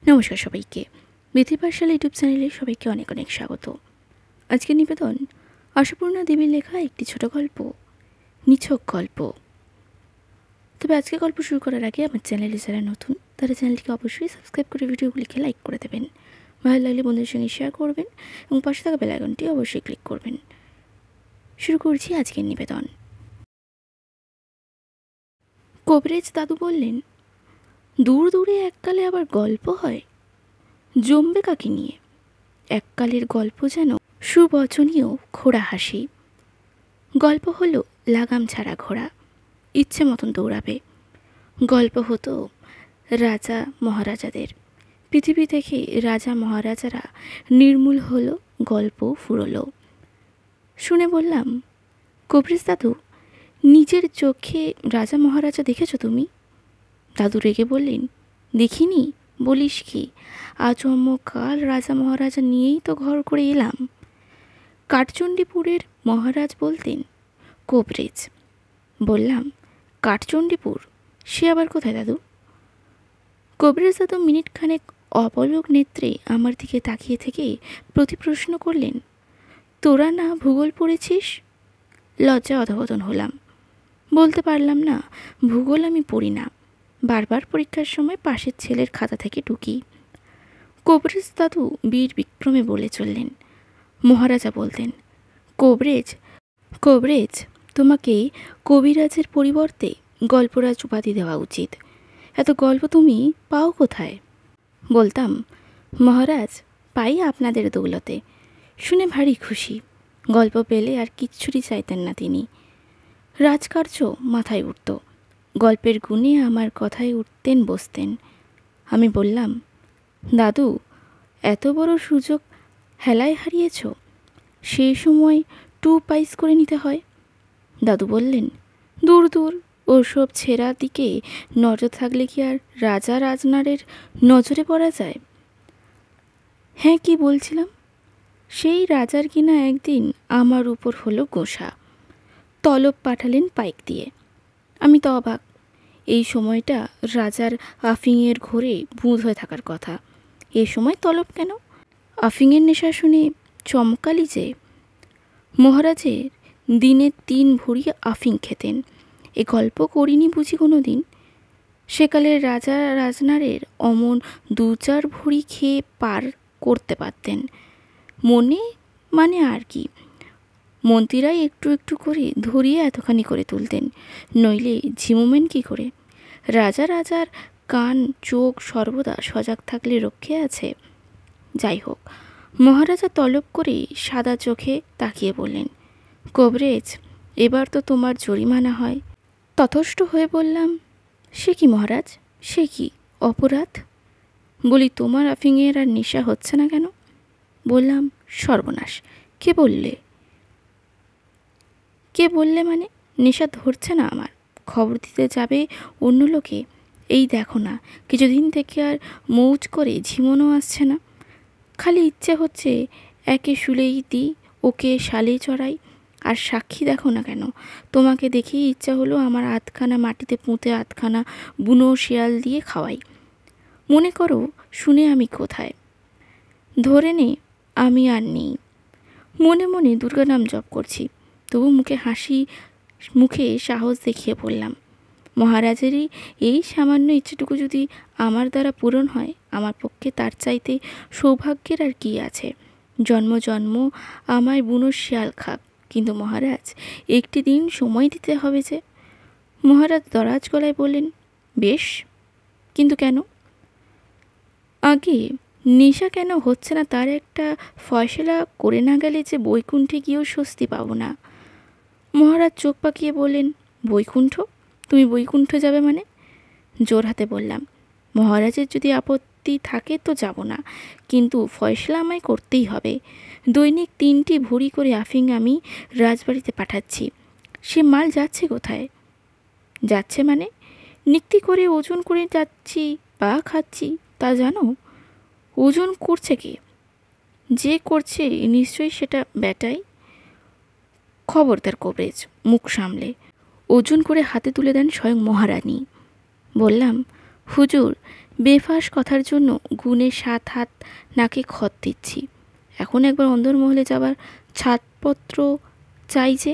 নমস্কার সবাইকে। বিথি পাঠশালা ইউটিউব চ্যানেলে সবাইকে অনেক অনেক স্বাগত। আজকের নিবেদন আশাপূর্ণা দেবীর লেখা একটি ছোট গল্প, নিছক গল্প। তবে আজকে গল্প শুরু করার আগে আমার চ্যানেলে যারা নতুন তারা চ্যানেলটিকে অবশ্যই সাবস্ক্রাইব করে ভিডিওগুলিকে লাইক করে দেবেন, ভালো লাগলে বন্ধুদের সঙ্গে শেয়ার করবেন এবং পাশে থাকা বেল আইকনটি অবশ্যই ক্লিক করবেন। শুরু করছি আজকের নিবেদন। কবিরাজ দাদু বললেন, দূর দূরে এককালে আবার গল্প হয়, জমবে কাকে নিয়ে। এককালের গল্প যেন সুবচনীয় ঘোড়া হাসি। গল্প হলো লাগাম ছাড়া ঘোড়া, ইচ্ছে মতন দৌড়াবে। গল্প হতো রাজা মহারাজাদের, পৃথিবী থেকে রাজা মহারাজারা নির্মূল হলো, গল্প ফুরলো। শুনে বললাম, কবিরাজ দাদু, নিজের চোখে রাজা মহারাজা দেখেছো তুমি? দাদু রেগে বললেন, দেখিনি বলিস কি, আচমকাল রাজা মহারাজা নিয়েই তো ঘর করে এলাম। কাঠচণ্ডীপুরের মহারাজ বলতেন কবিরাজ। বললাম, কাঠচণ্ডীপুর সে আবার কোথায় দাদু? কবিরাজ দাদু মিনিট খানেক অপলক নেত্রে আমার দিকে তাকিয়ে থেকে প্রতি প্রশ্ন করলেন, তোরা না ভূগোল পড়েছিস? লজ্জা অধঃপতন হলাম, বলতে পারলাম না ভূগোল আমি পড়ি না। বারবার পরীক্ষার সময় পাশের ছেলের খাতা থেকে টুকি। কবিরাজ দাদু বীর বিক্রমে বলে চললেন। মহারাজা বলতেন, কবিরাজ কবিরাজ তোমাকে কবিরাজের পরিবর্তে গল্পরাজ উপাধি দেওয়া উচিত। এত গল্প তুমি পাও কোথায়? বলতাম, মহারাজ, পাই আপনাদের দৌলতে। শুনে ভারী খুশি। গল্প পেলে আর কিচ্ছুটি চাইতেন না তিনি। রাজকার্য মাথায় উঠত, গল্পের গুণে আমার কথায় উঠতেন বসতেন। আমি বললাম, দাদু, এত বড় সুযোগ হেলায় হারিয়েছ, সেই সময় 2 পাইস করে নিতে হয়। দাদু বললেন, দূর দূর, ওসব ছেঁড়া দিকে নজর থাকলে কি আর রাজা রাজনারের নজরে পড়া যায়? হ্যাঁ, কি বলছিলাম, সেই রাজার কিনা একদিন আমার উপর হলো গোসা। তলব পাঠালেন পাইক দিয়ে। আমি তো অবাক। এই সময়টা রাজার আফিংয়ের ঘোরে বুঁদ হয়ে থাকার কথা, এ সময় তলব কেন? আফিংয়ের নেশা শুনে চমকালি যে। মহারাজের দিনে 3 ভরি আফিং খেতেন। এ গল্প করিনি বুঝি কোনো দিন? সেকালের রাজা রাজনারের অমন 2-4 ভরি খেয়ে পার করতে পারতেন। মনে মানে আর কি, মন্ত্রীরাই একটু একটু করে ধরিয়ে এতখানি করে তুলতেন, নইলে ঝিমুমেন কি করে? রাজার কান চোখ সর্বদা সজাগ থাকলে রক্ষে আছে। যাই হোক, মহারাজা তলব করে সাদা চোখে তাকিয়ে বললেন, কবিরাজ, এবার তো তোমার জরিমানা হয়। তথস্থ হয়ে বললাম, সে কি মহারাজ, সে কি অপরাধ? বলি, তোমার আফিংয়ের আর নেশা হচ্ছে না কেন? বললাম, সর্বনাশ, কে বললে মানে? নেশা ধরছে না আমার। খবর দিতে যাবে অন্য লোকে, এই দেখো না, কিছুদিন থেকে আর মৌজ করে ঝিমোনো আসছে না। খালি ইচ্ছে হচ্ছে একে শুলেই দিই, ওকে শালে চড়াই। আর সাক্ষী দেখো না কেন, তোমাকে দেখেই ইচ্ছা হলো আমার আধখানা মাটিতে পুঁতে আধখানা বুনো শিয়াল দিয়ে খাওয়াই। মনে করো শুনে আমি কোথায়? ধরে নে আমি আর নেই। মনে মনে দুর্গা নাম জপ করছি, তবু মুখে সাহস দেখিয়ে বললাম, মহারাজেরই এই সামান্য ইচ্ছেটুকু যদি আমার দ্বারা পূরণ হয়, আমার পক্ষে তার চাইতে সৌভাগ্যের আর কি আছে? জন্ম জন্ম আমায় বুনো শিয়াল খাক, কিন্তু মহারাজ, একটি দিন সময় দিতে হবে যে। মহারাজ দরাজ গলায় বললেন, বেশ, কিন্তু কেন? আগে নেশা কেন হচ্ছে না তার একটা ফয়সলা করে না গেলে যে বৈকুণ্ঠে গিয়েও স্বস্তি পাব না। মহারাজ চোখ পাকিয়ে বললেন, বৈকুণ্ঠ? তুমি বৈকুণ্ঠ যাবে মানে? জোর হাতে বললাম, মহারাজের যদি আপত্তি থাকে তো যাব না, কিন্তু ফয়সলা আমায় করতেই হবে। দৈনিক 3টি ভরি করে আফিং আমি রাজবাড়িতে পাঠাচ্ছি। সে মাল যাচ্ছে কোথায়? যাচ্ছে মানে? নিক্তি করে ওজন করে যাচ্ছি বা খাচ্ছি, তা জানো? ওজন করছে কে? যে করছে নিশ্চয়ই সেটা ব্যাটাই। খবরদার কবিরাজ, মুখ সামলে। ওজন করে হাতে তুলে দেন স্বয়ং মহারানী। বললাম, হুজুর, বেফাঁস কথার জন্য গুণে 7 হাত নাকে খত দিচ্ছি। এখন একবার অন্দরমহলে যাবার ছাড়পত্র চাই যে।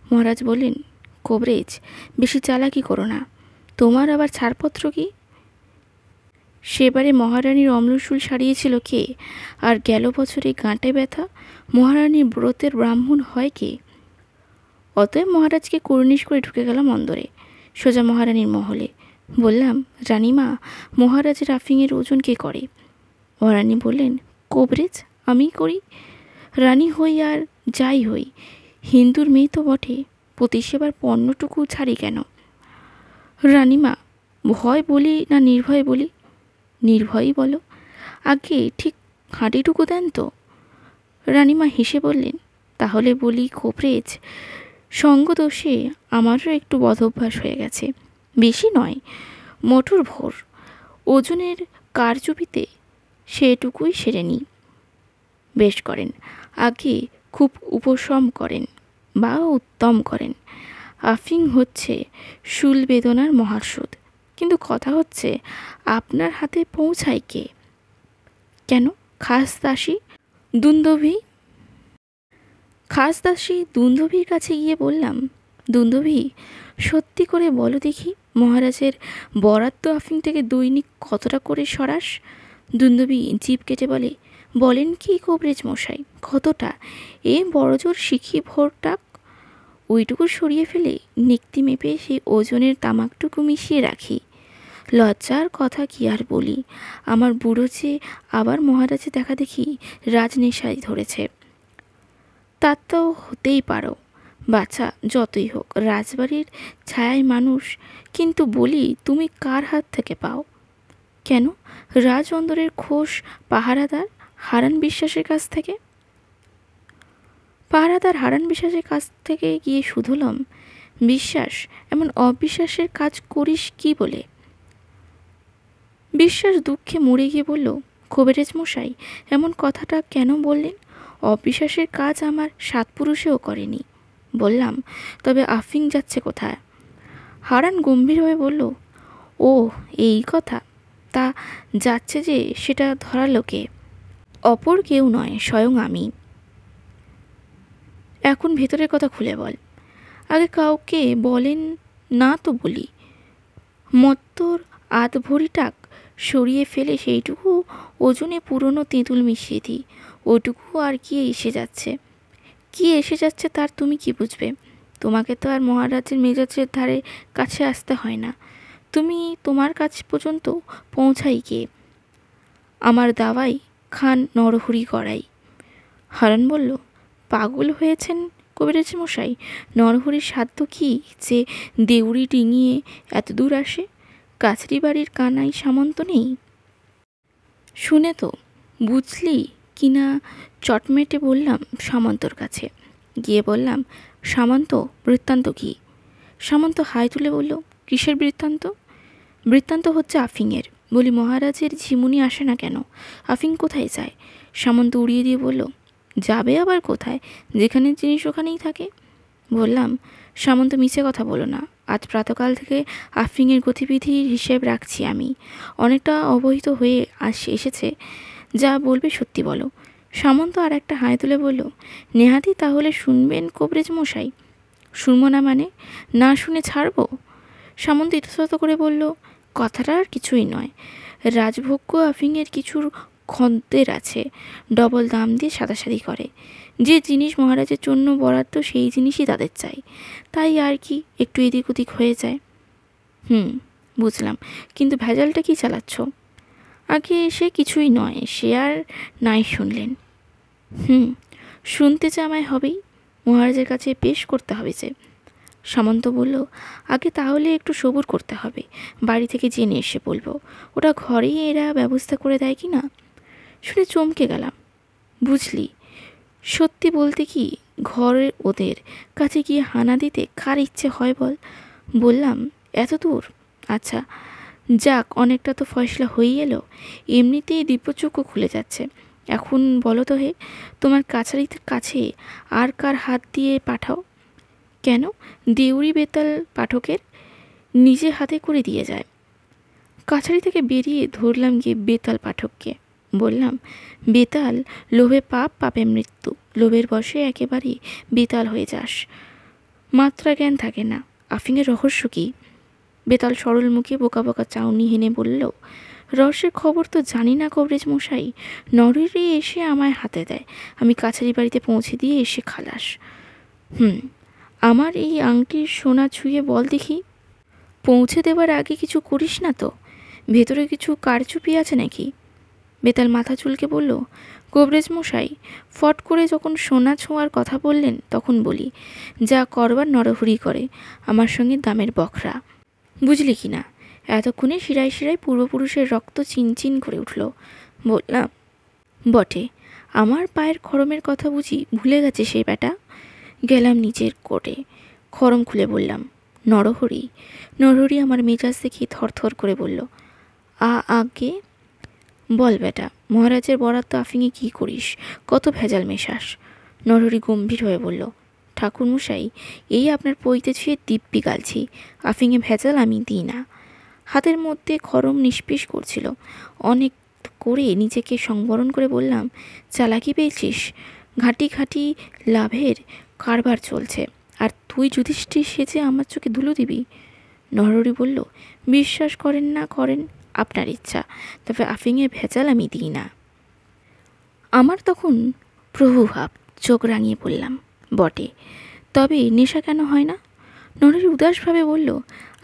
মহারাজ বললেন, কবরেজ, বেশি চালাকি করো না, তোমার আবার ছাড়পত্র কি? সেবারে মহারানীর অম্লশূল সারিয়েছিল কে? আর গেল বছরে গাঁটে ব্যথা মহারানীর ব্রতের ব্রাহ্মণ হয় কে? অতএব মহারাজকে কুর্নিশ করে ঢুকে গেলাম অন্দরে, সোজা মহারানীর মহলে। বললাম, রানীমা, মহারাজের আফিংয়ের ওজন কে করে? মহারানী বললেন, কবরেজ, আমিই করি। রানী হই আর যাই হই, হিন্দুর মেয়ে তো বটে, পতি সেবার পণ্যটুকু ছাড়ি কেন? রানীমা, ভয় বলি না নির্ভয় বলি? নির্ভয়ই বলো। আগে ঠিক হাঁটিটুকু দেন তো। রানীমা হেসে বললেন, তাহলে বলি কবরেজ, সঙ্গদোষে আমারও একটু বদভ্যাস হয়ে গেছে, বেশি নয়, মোটর ভোর ওজনের কারচুপিতে সেটুকুই সেরে নিই। বেশ করেন, আগে খুব উপশম করেন বা উত্তম করেন। আফিং হচ্ছে শুল বেদনার মহাসুদ, কিন্তু কথা হচ্ছে আপনার হাতে পৌঁছায় কে? কেন, খাসদাসী দুন্দভি? খাসদাসী দুন্দভীর কাছে গিয়ে বললাম, দুন্দভী, সত্যি করে বলো দেখি, মহারাজের বরাদ্দ আফিং থেকে দৈনিক কতটা করে সরাস? দুন্দভী জিভ কেটে বলে, বলেন কি কবরেজ মশাই, কতটা? এ বড়জোর শিখি ভোরটাক। ওইটুকু সরিয়ে ফেলে নিক্তি মেপে সেই ওজনের তামাকটুকু মিশিয়ে রাখি। লজ্জার কথা কি আর বলি, আমার বুড়ো যে আবার মহারাজে দেখা দেখি রাজনেশায় ধরেছে। তার তো হতেই পারো, বাচ্চা যতই হোক রাজবাড়ির ছায়ায় মানুষ, কিন্তু বলি তুমি কার হাত থেকে পাও? কেন, রাজ অন্দরের খোশ পাহারাদার হারান বিশ্বাসের কাছ থেকে। পাহারাদার হারান বিশ্বাসের কাছ থেকে গিয়ে শুধলাম, বিশ্বাস এমন অবিশ্বাসের কাজ করিস কি বলে? বিশ্বাস দুঃখে মরে গিয়ে বলল, কবিরাজ মশাই, এমন কথাটা কেন বললেন? অবিশ্বাসের কাজ আমার 7 পুরুষেও করেনি। বললাম, তবে আফিং যাচ্ছে কোথায়? হারান গম্ভীরভাবে বলল, ও এই কথা, তা যাচ্ছে যে সেটা ধরালো কে? অপর কেউ নয়, স্বয়ং আমি। এখন ভেতরের কথা খুলে বল। আগে কাউকে বলেন না তো বলি। মত্তর আধ ভরি টাক সরিয়ে ফেলে সেইটুকু ওজনে পুরনো তেঁতুল মিশিয়ে দিই, ওটুকু আর কি এসে যাচ্ছে? কি এসে যাচ্ছে তার তুমি কি বুঝবে? তোমাকে তো আর মহারাজের মেজাজের ধারে কাছে আসতে হয় না, তুমি তোমার কাছ পর্যন্ত পৌঁছাই গিয়ে। আমার দাওয়াই খান নরহরি করাই। হারান বলল, পাগল হয়েছেন কবিরাজ মশাই, নরহরির সাধ্য কি যে দেউড়ি ডিঙিয়ে এত দূর আসে? কাছরি বাড়ির কানাই সামন্ত নেই? শুনে তো বুঝলি কিনা চটমেটে বললাম সামন্তর কাছে। গিয়ে বললাম, সামন্ত, বৃত্তান্ত কি? সামন্ত হাই তুলে বলল, কিসের বৃত্তান্ত? বৃত্তান্ত হচ্ছে আফিংয়ের। বলি, মহারাজের ঝিমুনি আসে না কেন? আফিং কোথায় যায়? সামন্ত উড়িয়ে দিয়ে বলল, যাবে আবার কোথায়, যেখানে জিনিস ওখানেই থাকে। বললাম, সামন্ত মিছে কথা বলো না, আজ প্রাতকাল থেকে আফিংয়ের গতিবিধির হিসেব রাখছি আমি, অনেকটা অবহিত হয়ে এসেছে, যা বলবে সত্যি বলো। সামন্ত আর একটা হাই তুলে বলল, নেহাতি তাহলে শুনবেন কবরেজ মশাই? শুনবো না মানে? না শুনে ছাড়বো? সামন্ত ইতস্তত করে বলল, কথাটা আর কিছুই নয়, রাজভোগ্য আফিংয়ের কিছুর খদ্দের আছে, ডবল দাম দিয়ে সাদাসাদি করে। যে জিনিস মহারাজের জন্য বরাদ্দ সেই জিনিসই তাদের চাই, তাই আর কি একটু এদিক ওদিক হয়ে যায়। বুঝলাম, কিন্তু ভেজালটা কি চালাচ্ছ? আগে সে কিছুই নয়, সে আর নাই শুনলেন। শুনতে যে আমায় হবেই, মহারাজের কাছে পেশ করতে হবে যে। সামন্ত বলল, আগে তাহলে একটু সবুর করতে হবে, বাড়ি থেকে জেনে এসে বলবো, ওটা ঘরেই এরা ব্যবস্থা করে দেয় কি না। শুনে চমকে গেলাম। বুঝলি, সত্যি বলতে কি, ঘরে ওদের কাছে গিয়ে হানা দিতে কার ইচ্ছে হয় বল? বললাম, এত দূর? আচ্ছা যাক, অনেকটা তো ফয়সলা হয়ে এলো, এমনিতেই দিব্যচক্ষু খুলে যাচ্ছে। এখন বলো তো হে, তোমার কাছারির কাছে আর কার হাত দিয়ে পাঠাও? কেন, দেউড়ি বেতাল পাঠকের নিজে হাতে করে দিয়ে যায়। কাছারি থেকে বেরিয়ে ধরলাম গিয়ে বেতাল পাঠককে। বললাম, বেতাল, লোভে পাপ, পাপে মৃত্যু। লোভের বশে একেবারেই বেতাল হয়ে যাস, মাত্রা জ্ঞান থাকে না। আফিংয়ের রহস্য কি? বেতাল সরল মুখে বোকা বোকা চাউনি হেনে বলল, রহস্যের খবর তো জানি না কবরেজ মশাই, নরহরি এসে আমায় হাতে দেয়, আমি কাছারি বাড়িতে পৌঁছে দিয়ে এসে খালাস। আমার এই আংটির সোনা ছুঁয়ে বল দেখি। পৌঁছে দেওয়ার আগে কিছু করিস না তো? ভেতরে কিছু কারচুপি আছে নাকি? বেতাল মাথা চুলকে বলল, কবরেজ মশাই, ফট করে যখন সোনা ছোঁয়ার কথা বললেন তখন বলি, যা করবার নরহরি করে, আমার সঙ্গে দামের বখরা। বুঝলি কি না? এতক্ষণে শিরায় শিরায় পূর্বপুরুষের রক্ত চিনচিন করে উঠল। বললাম, বটে, আমার পায়ের খড়মের কথা বুঝি ভুলে গেছে সেই ব্যাটা। গেলাম নিচের কোটে, খড়ম খুলে বললাম, নরহরি। নরহরি আমার মেজাজ দেখি থরথর করে বলল, আগে বল বেটা, মহারাজের বরাদ্দ আফিংয়ে কী করিস, কত ভেজাল মেশাস? নরহরি গম্ভীর হয়ে বলল, ঠাকুরমশাই, এই আপনার পইতে ছুঁয়ে দিব্যি গালছি, আফিংয়ে ভেজাল আমি দিই না। হাতের মধ্যে খড়ম নিষ্পিস করছিল। অনেক করে নিজেকে সংবরণ করে বললাম, চালাকি পেয়েছিস, ঘাটি ঘাটি লাভের কারবার চলছে, আর তুই যুধিষ্ঠির সেজে আমার চোখে ধুলো দিবি? নরহরি বলল, বিশ্বাস করেন না করেন, আপনার ইচ্ছা, তবে আফিংয়ে ভেজাল আমি দিই না। আমার তখন প্রভুভাব, চোখ রাঙিয়ে বললাম, বটে, তবে নেশা কেন হয় না? নরহরি উদাসভাবে বলল,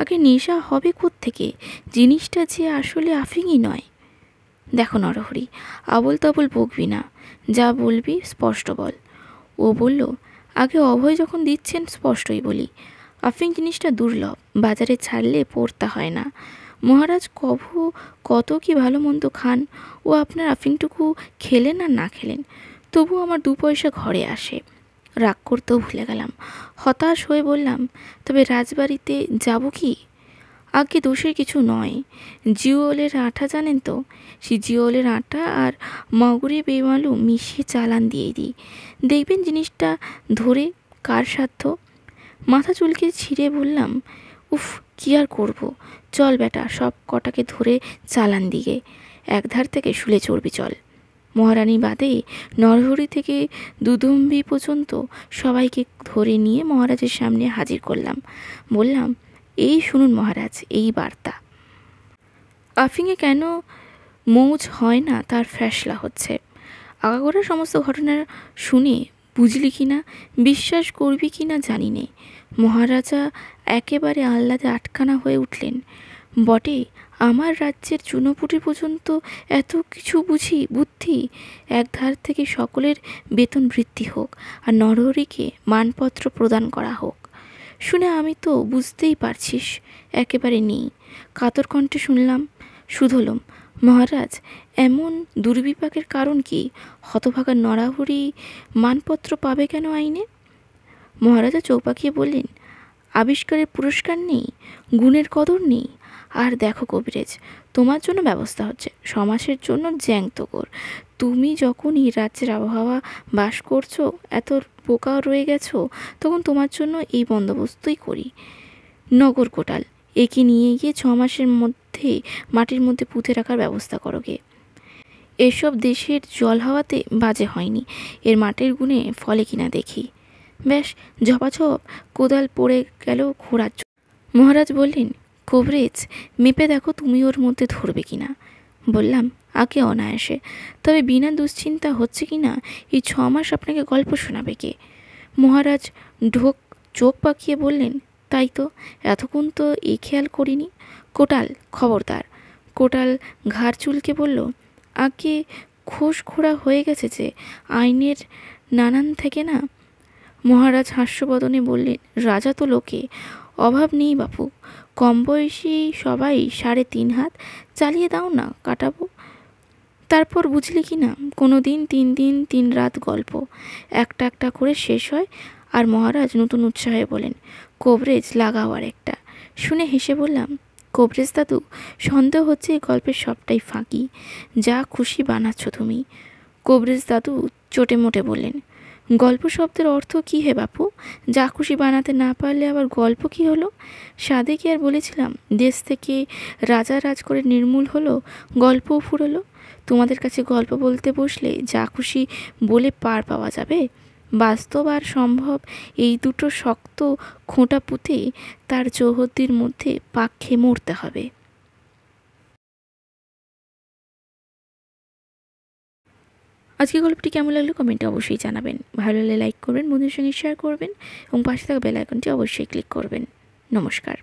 আগে নেশা হবে কোত্থেকে? জিনিসটা যে আসলে আফিংই নয়। দেখো নরহরি, আবল তাবল বকবি না, যা বলবি স্পষ্ট বল। ও বলল, আগে অভয় যখন দিচ্ছেন স্পষ্টই বলি, আফিং জিনিসটা দুর্লভ, বাজারে ছাড়লে পড়তা হয় না। মহারাজ কত কি ভালো মন্দ খান, ও আপনার আফিংটুকু খেলেন আর না খেলেন, তবু আমার 2 পয়সা ঘরে আসে। রাগ করতেও ভুলে গেলাম, হতাশ হয়ে বললাম, তবে রাজবাড়িতে যাব কি? আগে দোষের কিছু নয়, জিওলের আটা জানেন তো, সেই জিওলের আটা আর মগরি বেমালু মিশিয়ে চালান দিয়ে দিই, দেখবেন জিনিসটা ধরে কার সাধ্য। মাথা চুলকে ছিঁড়ে বললাম, উফ, কি আর করব, চল বেটা, সব কটাকে ধরে চালান দিকে, একধার থেকে শুলে চড়বি চল। মহারানী বাদে নরহরি থেকে দুদম্বি পর্যন্ত সবাইকে ধরে নিয়ে মহারাজের সামনে হাজির করলাম। বললাম, এই শুনুন মহারাজ, এই বার্তা। আফিংয়ে কেন মৌজ হয় না তার ফ্যাসলা হচ্ছে। আগাগোড়া সমস্ত ঘটনা শুনে বুঝলি কি না, বিশ্বাস করবি কি না জানি নে, মহারাজা একেবারে আহ্লাদে আটখানা হয়ে উঠলেন। বটে, আমার রাজ্যের চুনোপুটি পর্যন্ত এত কিছু বুদ্ধি, একধার থেকে সকলের বেতন বৃদ্ধি হোক, আর নরহরিকে মানপত্র প্রদান করা হোক। শুনে আমি তো বুঝতেই পারছিস একেবারে নেই। কাতর কণ্ঠে শুনলাম, শুধলম, মহারাজ, এমন দুর্বিপাকের কারণ কি? হতভাগা নরহরি মানপত্র পাবে কেন আইনে? মহারাজা চোখ পাকিয়ে বললেন, আবিষ্কারের পুরস্কার নেই, গুণের কদর নেই। আর দেখো কবিরেজ, তোমার জন্য ব্যবস্থা হচ্ছে, সমাজের জন্য জ্যাংতকর। তুমি যখন এই রাজ্যের আবহাওয়া বাস করছো, এত বোকা রয়ে গেছো, তখন তোমার জন্য এই বন্দোবস্তই করি। নগর কোটাল একে নিয়ে গিয়ে 6 মাসের মধ্যে মাটির মধ্যে পুঁতে রাখার ব্যবস্থা করো গে। এসব দেশের জল হাওয়াতে বাজে হয়নি, এর মাটির গুণে ফলে কিনা দেখি। ব্যাস, ঝপাঝপ কোদাল পড়ে গেল ঘোড়ার। মহারাজ বললেন, কবরেজ, মেপে দেখো তুমি ওর মধ্যে ধরবে কিনা। বললাম, আগে অনায়াসে, তবে বিনা দুশ্চিন্তা হচ্ছে কি না, এই 6 মাস আপনাকে গল্প শোনাবে কে? মহারাজ চোখ পাকিয়ে বললেন, তাই তো, এতক্ষণ তো এই খেয়াল করিনি। কোটাল, খবরদার। কোটাল ঘাড় চুলকে বলল, আগে খোশ খোড়া হয়ে গেছে যে, আইনের নানান থেকে না। মহারাজ হাস্যবদনে বললেন, রাজা তো লোকে, অভাব নেই বাপু, কম বয়সী সবাই 3.5 হাত, চালিয়ে দাও না, কাটাবো। তারপর বুঝলি কি না, কোনো দিন 3 দিন 3 রাত গল্প একটা একটা করে শেষ হয়। আর মহারাজ নতুন উৎসাহে বলেন, কবরেজ লাগাও আর একটা। শুনে হেসে বললাম, কবরেজ দাদু, সন্দেহ হচ্ছে এই গল্পের সবটাই ফাঁকি, যা খুশি বানাচ্ছ তুমি। কবরেজ দাদু চোটে মোটে বললেন, গল্প শব্দের অর্থ কী হে বাপু? যা খুশি বানাতে না পারলে আবার গল্প কি হলো? সাধে কি আর বলেছিলাম দেশ থেকে রাজা রাজ করে নির্মূল হলো, গল্পও ফুরলো? তোমাদের কাছে গল্প বলতে বসলে যা খুশি বলে পার পাওয়া যাবে? বাস্তব আর সম্ভব এই দুটো শক্ত খোঁটা পুঁতে তার চৌহদ্দির মধ্যে পাক খেয়ে মরতে হবে। আজকে গল্পটি কেমন লাগলো কমেন্টে অবশ্যই জানাবেন। ভালো লাগলে লাইক করবেন, বন্ধুদের সঙ্গে শেয়ার করবেন এবং পাশে থাকা বেল আইকনটি অবশ্যই ক্লিক করবেন। নমস্কার।